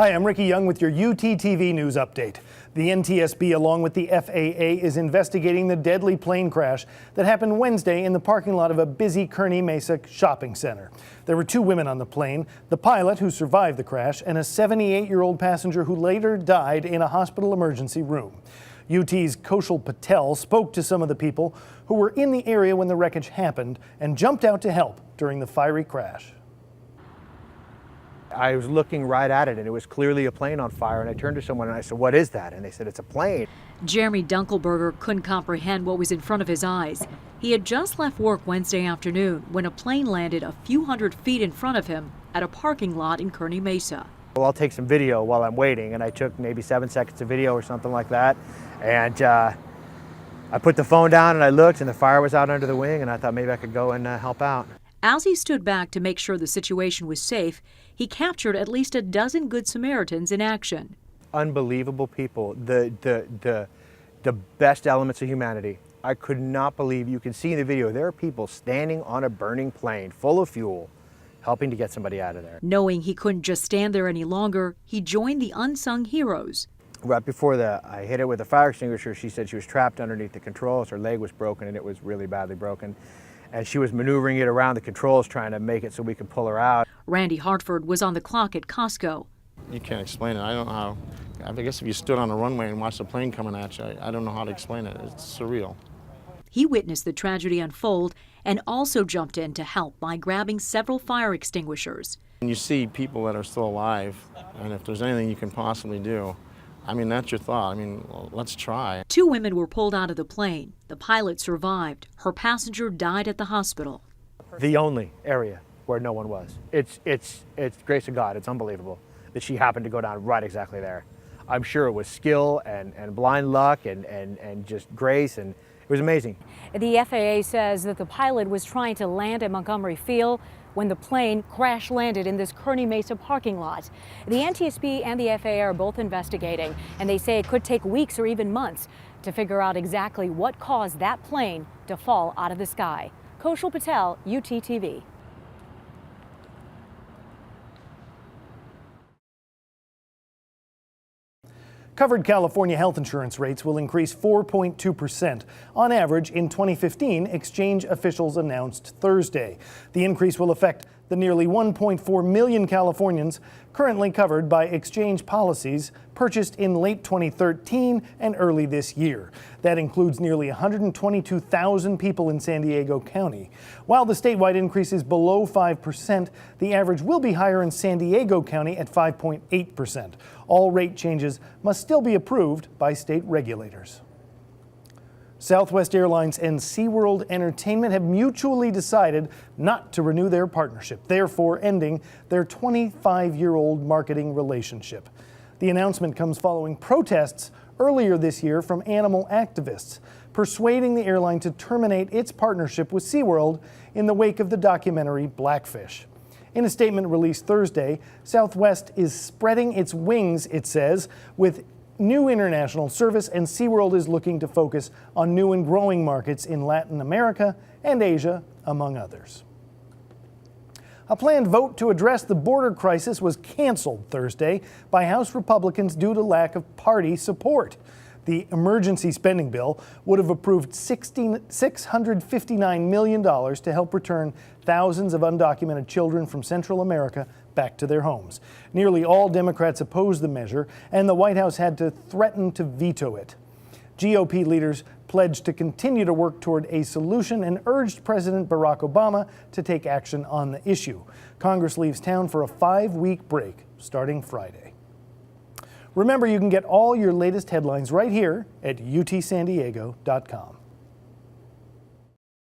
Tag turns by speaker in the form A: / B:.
A: Hi, I'm Ricky Young with your UTTV news update. The NTSB, along with the FAA, is investigating the deadly plane crash that happened Wednesday in the parking lot of a busy Kearney Mesa shopping center. There were 2 women on the plane, the pilot who survived the crash and a 78-year-old passenger who later died in a hospital emergency room. UT's PATEL spoke to some of the people who were in the area when the wreckage happened and jumped out to help during the fiery crash.
B: I was looking right at it and it was clearly a plane on fire, and I turned to someone and I said, "What is that?" And they said, "It's a plane."
C: Jeremy Dunkelberger couldn't comprehend what was in front of his eyes. He had just left work Wednesday afternoon when a plane landed a few hundred feet in front of him at a parking lot in Kearney Mesa.
B: Well, I'll take some video while I'm waiting, and I took maybe 7 seconds of video or something like that. And I put the phone down and I looked, and the fire was out under the wing, and I thought maybe I could go and help out.
C: As he stood back to make sure the situation was safe, he captured at least a dozen Good Samaritans in action.
B: Unbelievable people, the best elements of humanity. I could not believe, you can see in the video, there are people standing on a burning plane full of fuel, helping to get somebody out of there.
C: Knowing he couldn't just stand there any longer, he joined the unsung heroes.
B: Right before I hit it with a fire extinguisher, she said she was trapped underneath the controls. Her leg was broken, and it was really badly broken. And she was maneuvering it around the controls, trying to make it so we could pull her out.
C: Randy Hartford was on the clock at Costco.
D: You can't explain it. I don't know how. I guess if you stood on a runway and watched a plane coming at you, I don't know how to explain it. It's surreal.
C: He witnessed the tragedy unfold and also jumped in to help by grabbing several fire extinguishers.
D: When you see people that are still alive, and if there's anything you can possibly do, I mean, that's your thought. I mean, let's try. 2
C: women were pulled out of the plane. The pilot survived. Her passenger died at the hospital.
B: The only area where no one was. It's grace of God. It's unbelievable that she happened to go down right exactly there. I'm sure it was skill and blind luck and just grace, and it was amazing.
E: The FAA says that the pilot was trying to land at Montgomery Field when the plane crash landed in this Kearney Mesa parking lot. The NTSB and the FAA are both investigating, and they say it could take weeks or even months to figure out exactly what caused that plane to fall out of the sky. KAUSHAL PATEL, UTTV.
A: Covered California health insurance rates will increase 4.2% on average in 2015, exchange officials announced Thursday. The increase will affect the nearly 1.4 million Californians currently covered by exchange policies purchased in late 2013 and early this year. That includes nearly 122,000 people in San Diego County. While the statewide increase is below 5%, the average will be higher in San Diego County at 5.8%. All rate changes must still be approved by state regulators. Southwest Airlines and SeaWorld Entertainment have mutually decided not to renew their partnership, therefore ending their 25-year-old marketing relationship. The announcement comes following protests earlier this year from animal activists, persuading the airline to terminate its partnership with SeaWorld in the wake of the documentary Blackfish. In a statement released Thursday, Southwest is spreading its wings, it says, with new international service, and SeaWorld is looking to focus on new and growing markets in Latin America and Asia, among others. A planned vote to address the border crisis was canceled Thursday by House Republicans due to lack of party support. The emergency spending bill would have approved $659 million to help return thousands of undocumented children from Central America back to their homes. Nearly all Democrats opposed the measure, and the White House had to threaten to veto it. GOP leaders pledged to continue to work toward a solution and urged President Barack Obama to take action on the issue. Congress leaves town for a 5-week break starting Friday. Remember, you can get all your latest headlines right here at utsandiego.com.